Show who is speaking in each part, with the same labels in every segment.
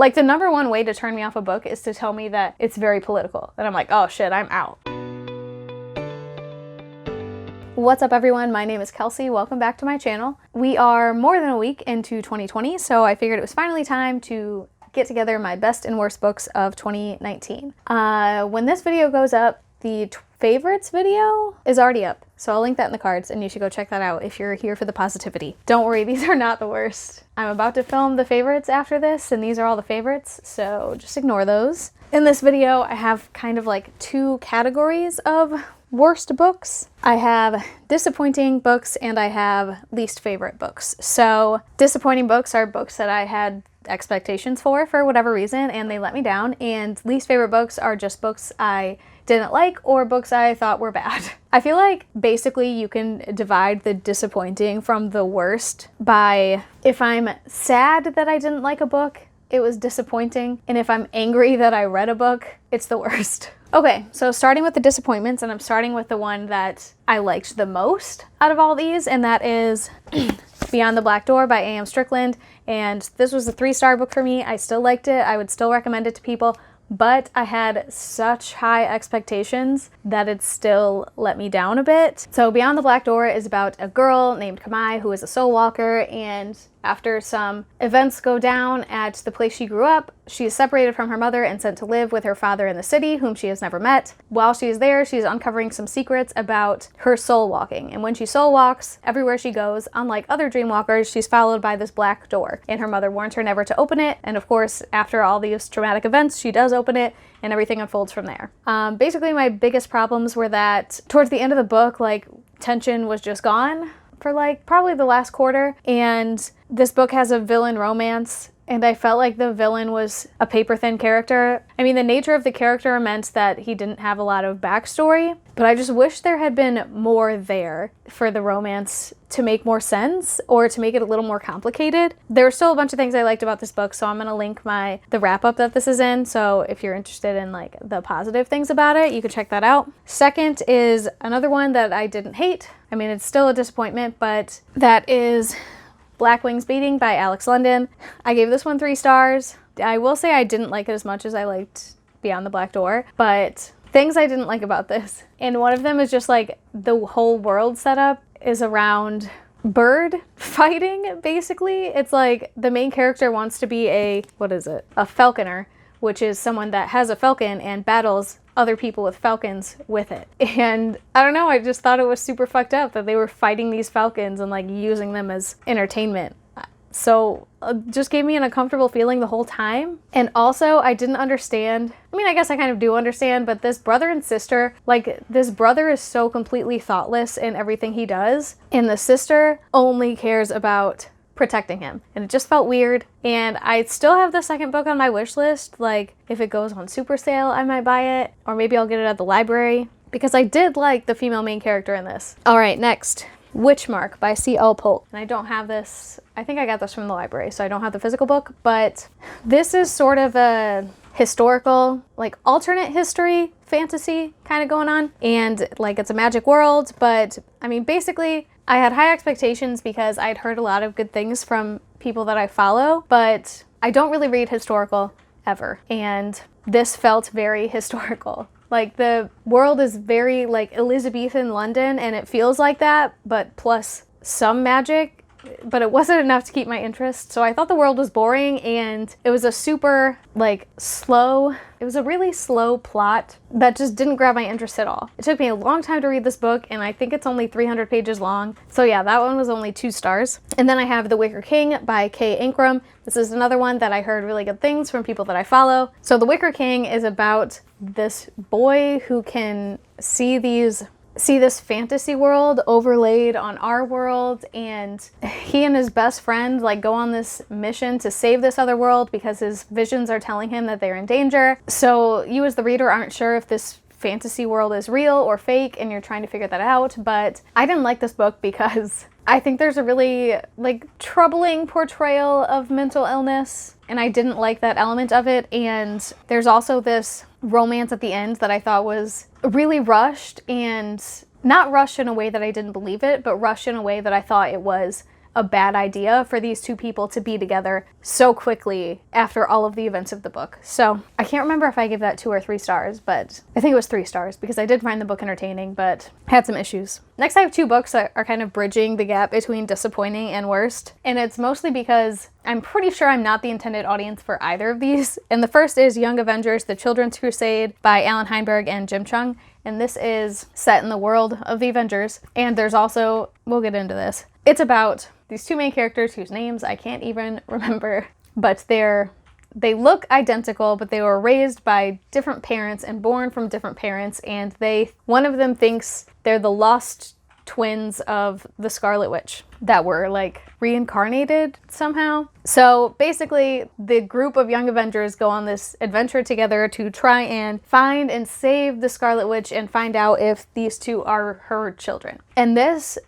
Speaker 1: Like, the number one way to turn me off a book is to tell me that it's very political. And I'm like, oh shit, I'm out. What's up everyone, my name is Kelsey, welcome back to my channel. We are more than a week into 2020, so I figured it was finally time to get together my best and worst books of 2019. When this video goes up, the favorites video is already up, so I'll link that in the cards and you should go check that out if you're here for the positivity. Don't worry, these are not the worst. I'm about to film the favorites after this, and these are all the favorites, so just ignore those. In this video, I have kind of like two categories of worst books. I have disappointing books and I have least favorite books. So disappointing books are books that I had expectations for whatever reason and they let me down, and least favorite books are just books I didn't like or books I thought were bad. I feel like basically you can divide the disappointing from the worst by if I'm sad that I didn't like a book, it was disappointing, and if I'm angry that I read a book, it's the worst. Okay, so starting with the disappointments, and I'm starting with the one that I liked the most out of all these, and that is Beyond the Black Door by A.M. Strickland. And this was a 3-star book for me. I still liked it. I would still recommend it to people, but I had such high expectations that it still let me down a bit. So Beyond the Black Door is about a girl named Kamai who is a soul walker, and after some events go down at the place she grew up, she is separated from her mother and sent to live with her father in the city, whom she has never met. While she is there, she is uncovering some secrets about her soul walking. And when she soul walks, everywhere she goes, unlike other dream walkers, she's followed by this black door. And her mother warns her never to open it. And of course, after all these traumatic events, she does open it, and everything unfolds from there. Basically, my biggest problems were that towards the end of the book, like, tension was just gone for like probably the last quarter, and this book has a villain romance, and I felt like the villain was a paper-thin character. I mean, the nature of the character meant that he didn't have a lot of backstory, but I just wish there had been more there for the romance to make more sense or to make it a little more complicated. There were still a bunch of things I liked about this book, so I'm gonna link the wrap-up that this is in, so if you're interested in like the positive things about it, you can check that out. Second is another one that I didn't hate. I mean, it's still a disappointment, but that is Black Wings Beating by Alex London. I gave this one 3 stars. I will say I didn't like it as much as I liked Beyond the Black Door, but things I didn't like about this, and one of them is just like the whole world setup is around bird fighting, basically. It's like the main character wants to be a falconer, which is someone that has a falcon and battles other people with falcons with it. And I don't know, I just thought it was super fucked up that they were fighting these falcons and like using them as entertainment. So just gave me an uncomfortable feeling the whole time. And also I didn't understand, I mean, I guess I kind of do understand, but this brother and sister, like this brother is so completely thoughtless in everything he does, and the sister only cares about protecting him, and it just felt weird. And I still have the second book on my wish list. Like, if it goes on super sale, I might buy it, or maybe I'll get it at the library, because I did like the female main character in this. All right, next, Witchmark by C.L. Polk. And I don't have this, I think I got this from the library, so I don't have the physical book, but this is sort of a historical, like alternate history fantasy kind of going on, and like it's a magic world, but I mean, basically I had high expectations because I'd heard a lot of good things from people that I follow, but I don't really read historical ever, and this felt very historical. Like, the world is very like Elizabethan London, and it feels like that, but plus some magic, but it wasn't enough to keep my interest. So I thought the world was boring, and it was a super like slow, it was a really slow plot that just didn't grab my interest at all. It took me a long time to read this book, and I think it's only 300 pages long. So yeah, that one was only 2 stars. And then I have The Wicker King by Kay Ankrum. This is another one that I heard really good things from people that I follow. So The Wicker King is about this boy who can see this fantasy world overlaid on our world, and he and his best friend like go on this mission to save this other world because his visions are telling him that they're in danger. So you as the reader aren't sure if this fantasy world is real or fake, and you're trying to figure that out. But I didn't like this book because I think there's a really like troubling portrayal of mental illness, and I didn't like that element of it. And there's also this romance at the end that I thought was really rushed, and not rushed in a way that I didn't believe it, but rushed in a way that I thought it was a bad idea for these two people to be together so quickly after all of the events of the book. So I can't remember if I gave that 2 or 3 stars, but I think it was 3 stars because I did find the book entertaining, but had some issues. Next, I have 2 books that are kind of bridging the gap between disappointing and worst, and it's mostly because I'm pretty sure I'm not the intended audience for either of these. And the first is Young Avengers: The Children's Crusade by Alan Heinberg and Jim Chung. And this is set in the world of the Avengers. And there's also, we'll get into this, it's about these 2 main characters whose names I can't even remember, but they look identical, but they were raised by different parents and born from different parents, and one of them thinks they're the lost twins of the Scarlet Witch that were like reincarnated somehow. So basically the group of young Avengers go on this adventure together to try and find and save the Scarlet Witch and find out if these 2 are her children. And this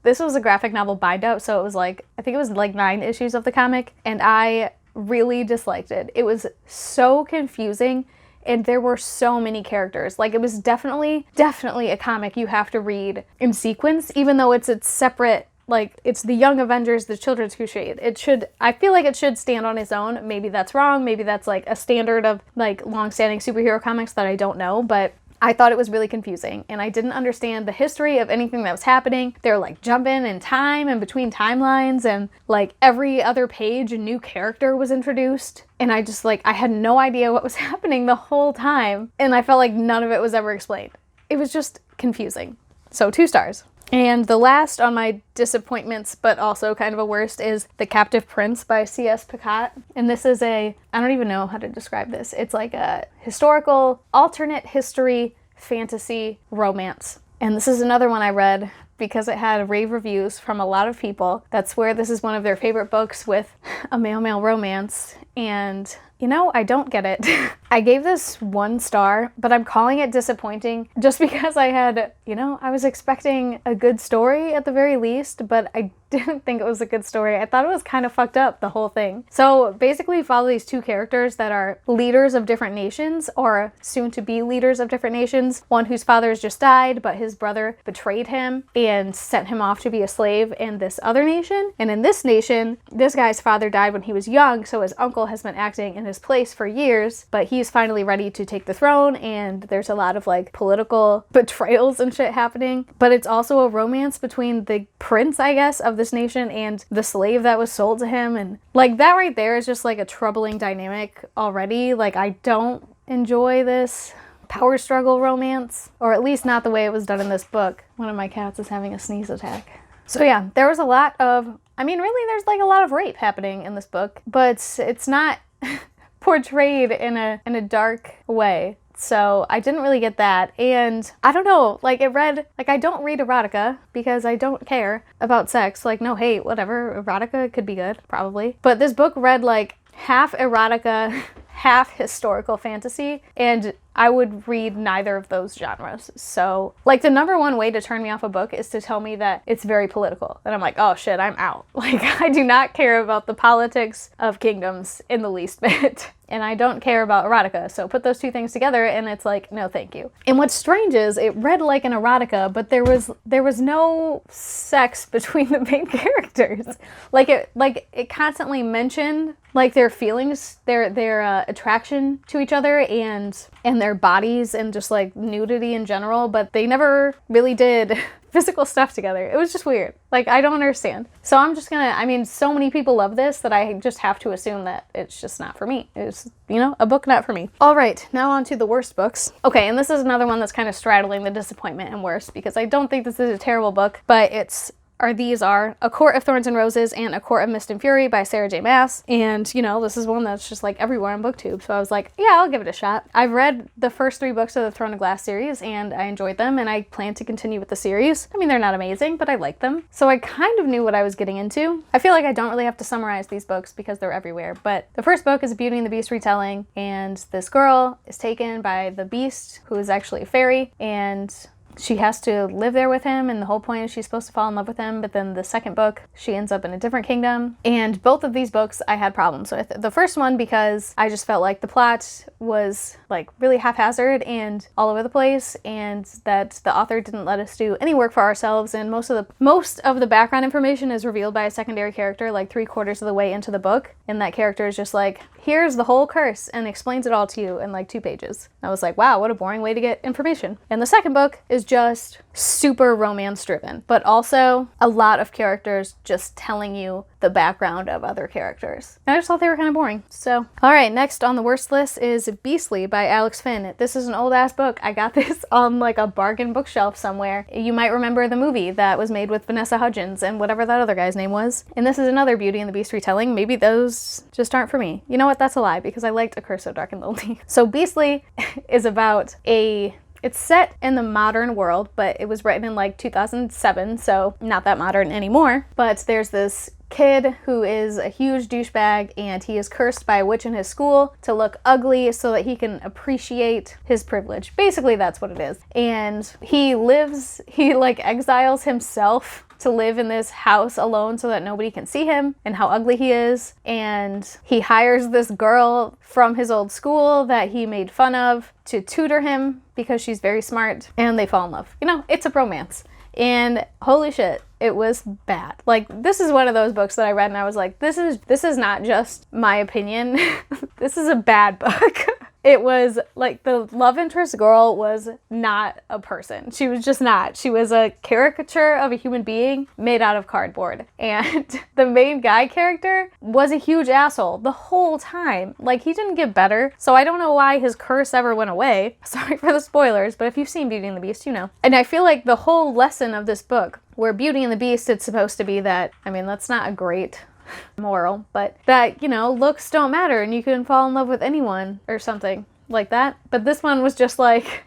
Speaker 1: was a graphic novel bind up, so it was like, I think it was like 9 issues of the comic, and I really disliked it. It was so confusing, and there were so many characters. Like, it was definitely a comic you have to read in sequence, even though it's separate. Like, it's the Young Avengers, the Children's Crusade. I feel like it should stand on its own. Maybe that's wrong. Maybe that's like a standard of like long-standing superhero comics that I don't know, but I thought it was really confusing, and I didn't understand the history of anything that was happening. They're like jumping in time and between timelines, and like every other page a new character was introduced, and I had no idea what was happening the whole time, and I felt like none of it was ever explained. It was just confusing. So 2 stars. And the last on my disappointments, but also kind of a worst, is The Captive Prince by C.S. PACAT. And this is I don't even know how to describe this. It's like a historical, alternate history, fantasy romance. And this is another one I read because it had rave reviews from a lot of people that swear this is one of their favorite books with a male-male romance. And you know, I don't get it. I gave this 1 star, but I'm calling it disappointing just because I was expecting a good story at the very least, but I didn't think it was a good story. I thought it was kind of fucked up, the whole thing. So basically follow these 2 characters that are leaders of different nations, or soon to be leaders of different nations. One whose father has just died, but his brother betrayed him and sent him off to be a slave in this other nation. And in this nation, this guy's father died when he was young, so his uncle has been acting in his place for years, but he's finally ready to take the throne, and there's a lot of like political betrayals and shit happening. But it's also a romance between the prince, I guess, of this nation and the slave that was sold to him, and like that right there is just like a troubling dynamic already. Like, I don't enjoy this power struggle romance, or at least not the way it was done in this book. One of my cats is having a sneeze attack. So yeah, there was a lot of, really there's like a lot of rape happening in this book, but it's not portrayed in a dark way. So I didn't really get that. And I don't know, like I don't read erotica because I don't care about sex. Like, no hate, whatever. Erotica could be good, probably. But this book read like half erotica, half historical fantasy, and I would read neither of those genres. So, like, the number one way to turn me off a book is to tell me that it's very political. And I'm like, oh shit, I'm out. Like, I do not care about the politics of kingdoms in the least bit. And I don't care about erotica. So put those 2 things together and it's like, no thank you. And what's strange is it read like an erotica, but there was no sex between the main characters. It constantly mentioned like their feelings, their attraction to each other and their bodies and just like nudity in general, but they never really did physical stuff together. It was just weird. Like, I don't understand. So I'm just gonna, so many people love this that I just have to assume that it's just not for me. It's, a book not for me. All right, now on to the worst books. Okay, and this is another one that's kind of straddling the disappointment and worst because I don't think this is a terrible book, but these are A Court of Thorns and Roses and A Court of Mist and Fury by Sarah J. Maas. And, this is one that's just like everywhere on BookTube. So I was like, yeah, I'll give it a shot. I've read the first 3 books of the Throne of Glass series and I enjoyed them and I plan to continue with the series. They're not amazing, but I like them. So I kind of knew what I was getting into. I feel like I don't really have to summarize these books because they're everywhere. But the first book is a Beauty and the Beast retelling, and this girl is taken by the Beast, who is actually a fairy, and she has to live there with him, and the whole point is she's supposed to fall in love with him, but then the second book, she ends up in a different kingdom. And both of these books I had problems with. The first one because I just felt like the plot was like really haphazard and all over the place, and that the author didn't let us do any work for ourselves, and most of the background information is revealed by a secondary character like 3/4 of the way into the book, and that character is just like, here's the whole curse, and explains it all to you in like 2 pages. I was like, wow, what a boring way to get information. And the second book is just super romance driven, but also a lot of characters just telling you the background of other characters. And I just thought they were kind of boring. So, all right, next on the worst list is Beastly by Alex Finn. This is an old ass book. I got this on like a bargain bookshelf somewhere. You might remember the movie that was made with Vanessa Hudgens and whatever that other guy's name was. And this is another Beauty and the Beast retelling. Maybe those just aren't for me. You know what? That's a lie, because I liked A Curse So Dark and Lonely. So Beastly is about it's set in the modern world, but it was written in like 2007, so not that modern anymore. But there's this kid who is a huge douchebag, and he is cursed by a witch in his school to look ugly so that he can appreciate his privilege. Basically, that's what it is. And he like exiles himself to live in this house alone so that nobody can see him and how ugly he is. And he hires this girl from his old school that he made fun of to tutor him because she's very smart, and they fall in love. You know, it's a romance. And holy shit, it was bad. Like, this is one of those books that I read and I was like, this is not just my opinion. This is a bad book. It was like the love interest girl was not a person. She was just not. She was a caricature of a human being made out of cardboard. And the main guy character was a huge asshole the whole time. Like, he didn't get better. So I don't know why his curse ever went away. Sorry for the spoilers, but if you've seen Beauty and the Beast, you know. And I feel like the whole lesson of this book, where Beauty and the Beast, it's supposed to be that, I mean, that's not a great moral, but that, you know, looks don't matter and you can fall in love with anyone or something like that. But this one was just like,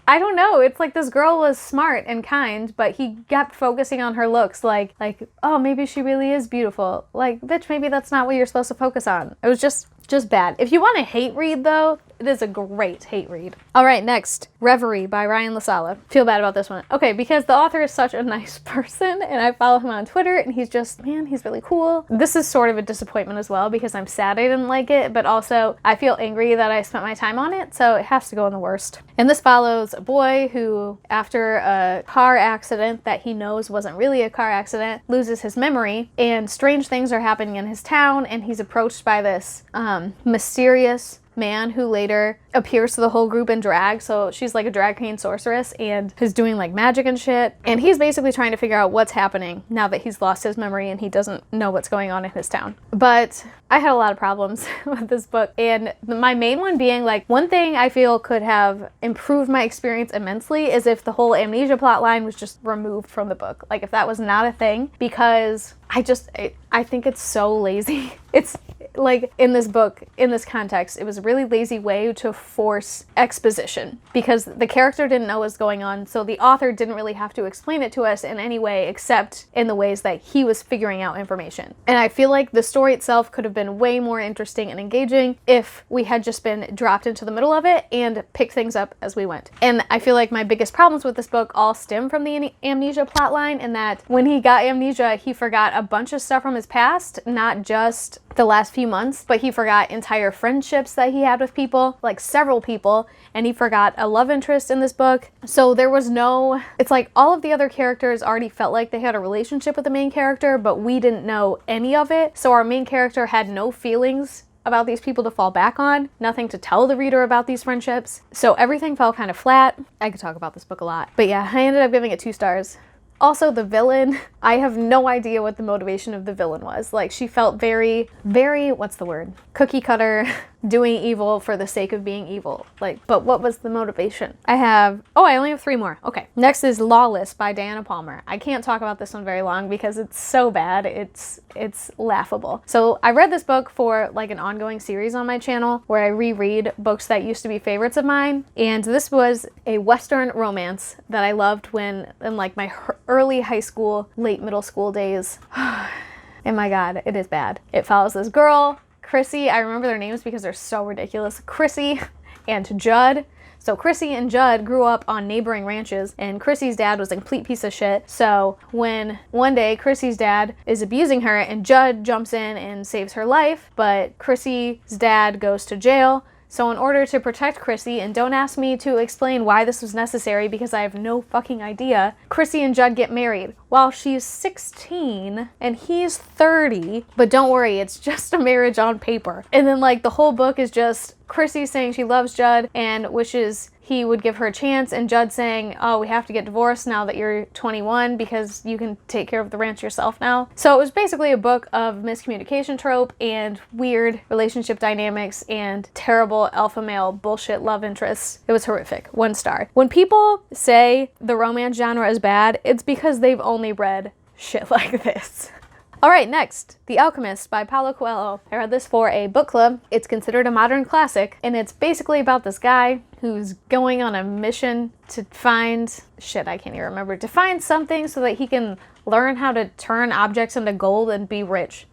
Speaker 1: I don't know, it's like this girl was smart and kind, but he kept focusing on her looks, like, oh, maybe she really is beautiful. Like, bitch, maybe that's not what you're supposed to focus on. It was just bad. If you want a hate read though, it is a great hate read. All right, next, Reverie by Ryan LaSala. Feel bad about this one. Okay, because the author is such a nice person and I follow him on Twitter and he's just, man, he's really cool. This is sort of a disappointment as well because I'm sad I didn't like it, but also I feel angry that I spent my time on it, so it has to go in the worst. And this follows a boy who, after a car accident that he knows wasn't really a car accident, loses his memory, and strange things are happening in his town, and he's approached by this mysterious man who later appears to the whole group in drag. So she's like a drag queen sorceress and is doing like magic and shit. And he's basically trying to figure out what's happening now that he's lost his memory and he doesn't know what's going on in his town. But I had a lot of problems with this book. And my main one being like, one thing I feel could have improved my experience immensely is if the whole amnesia plot line was just removed from the book. Like if that was not a thing, because I think it's so lazy. It's like in this book, in this context, it was a really lazy way to force exposition because the character didn't know what was going on. So the author didn't really have to explain it to us in any way except in the ways that he was figuring out information. And I feel like the story itself could have been way more interesting and engaging if we had just been dropped into the middle of it and picked things up as we went. And I feel like my biggest problems with this book all stem from the amnesia plotline, in that when he got amnesia, he forgot a bunch of stuff from his past, not just the last few months, but he forgot entire friendships that he had with people, like several people, and he forgot a love interest in this book. So there was no, it's like all of the other characters already felt like they had a relationship with the main character, but we didn't know any of it. So our main character had no feelings about these people to fall back on, nothing to tell the reader about these friendships. So everything fell kind of flat. I could talk about this book a lot, but yeah, I ended up giving it 2 stars. Also, the villain, I have no idea what the motivation of the villain was. Like, she felt very, what's the word? Cookie cutter, doing evil for the sake of being evil. Like, but what was the motivation? I only have 3 more. Okay. Next is Lawless by Diana Palmer. I can't talk about this one very long because it's so bad. It's laughable. So I read this book for like an ongoing series on my channel where I reread books that used to be favorites of mine. And this was a Western romance that I loved when in like my early high school, late middle school days. And my God, it is bad. It follows this girl, Chrissy. I remember their names because they're so ridiculous. Chrissy and Judd. So Chrissy and Judd grew up on neighboring ranches, and Chrissy's dad was a complete piece of shit. So when one day Chrissy's dad is abusing her and Judd jumps in and saves her life, but Chrissy's dad goes to jail. So in order to protect Chrissy, and don't ask me to explain why this was necessary because I have no fucking idea, Chrissy and Judd get married while she's 16 and he's 30. But don't worry, it's just a marriage on paper. And then like the whole book is just Chrissy saying she loves Judd and wishes he would give her a chance, and Judd saying, oh, we have to get divorced now that you're 21 because you can take care of the ranch yourself now. So it was basically a book of miscommunication trope and weird relationship dynamics and terrible alpha male bullshit love interests. It was horrific. 1 star. When people say the romance genre is bad, it's because they've only read shit like this. Alright, next, The Alchemist by Paulo Coelho. I read this for a book club. It's considered a modern classic, and it's basically about this guy who's going on a mission to find, to find something so that he can learn how to turn objects into gold and be rich.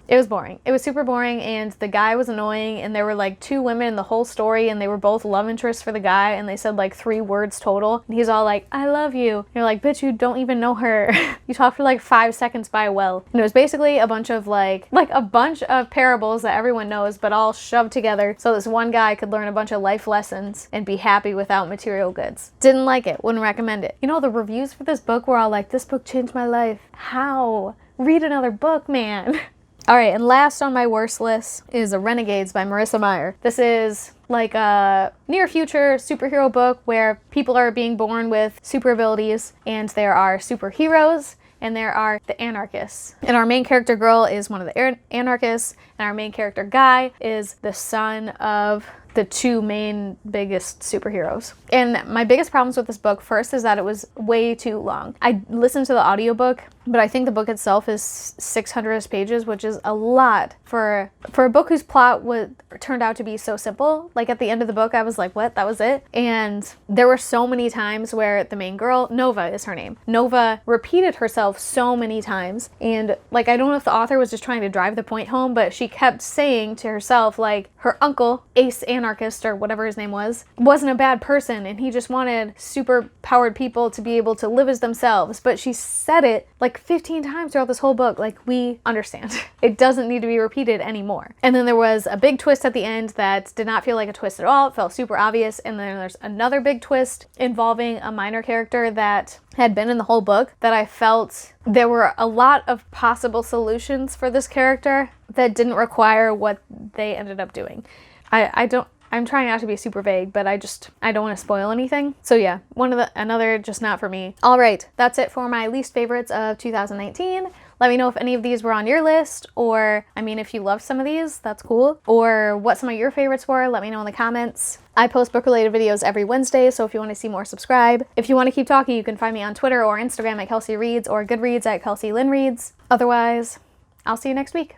Speaker 1: It was boring. It was super boring, and the guy was annoying, and there were like 2 women in the whole story, and they were both love interests for the guy, and they said like 3 words total, and he's all like, I love you. And you're like, bitch, you don't even know her. You talked for like 5 seconds by a well. And it was basically a bunch of like a bunch of parables that everyone knows, but all shoved together so this one guy could learn a bunch of life lessons and be happy without material goods. Didn't like it. Wouldn't recommend it. You know, the reviews for this book were all like, this book changed my life. How? Read another book, man. Alright, and last on my worst list is Renegades by Marissa Meyer. This is like a near future superhero book where people are being born with super abilities, and there are superheroes and there are the anarchists. And our main character girl is one of the anarchists, and our main character guy is the son of the 2 main biggest superheroes. And my biggest problems with this book first is that it was way too long. I listened to the audiobook, but I think the book itself is 600 pages, which is a lot for a book whose plot turned out to be so simple. Like at the end of the book, I was like, what? That was it? And there were so many times where the main girl, Nova is her name, Nova repeated herself so many times. And like, I don't know if the author was just trying to drive the point home, but she kept saying to herself, like, her uncle, Ace Anarchist or whatever his name was, wasn't a bad person, and he just wanted super powered people to be able to live as themselves. But she said it like 15 times throughout this whole book. Like, we understand. It doesn't need to be repeated anymore. And then there was a big twist at the end that did not feel like a twist at all. It felt super obvious. And then there's another big twist involving a minor character that had been in the whole book that I felt there were a lot of possible solutions for this character that didn't require what they ended up doing. I'm trying not to be super vague, but I don't want to spoil anything. So yeah, another just not for me. All right, that's it for my least favorites of 2019. Let me know if any of these were on your list, or, I mean, if you loved some of these, that's cool. Or what some of your favorites were, let me know in the comments. I post book-related videos every Wednesday, so if you want to see more, subscribe. If you want to keep talking, you can find me on Twitter or Instagram at Kelsey Reads, or Goodreads at Kelsey Lynn Reads. Otherwise, I'll see you next week.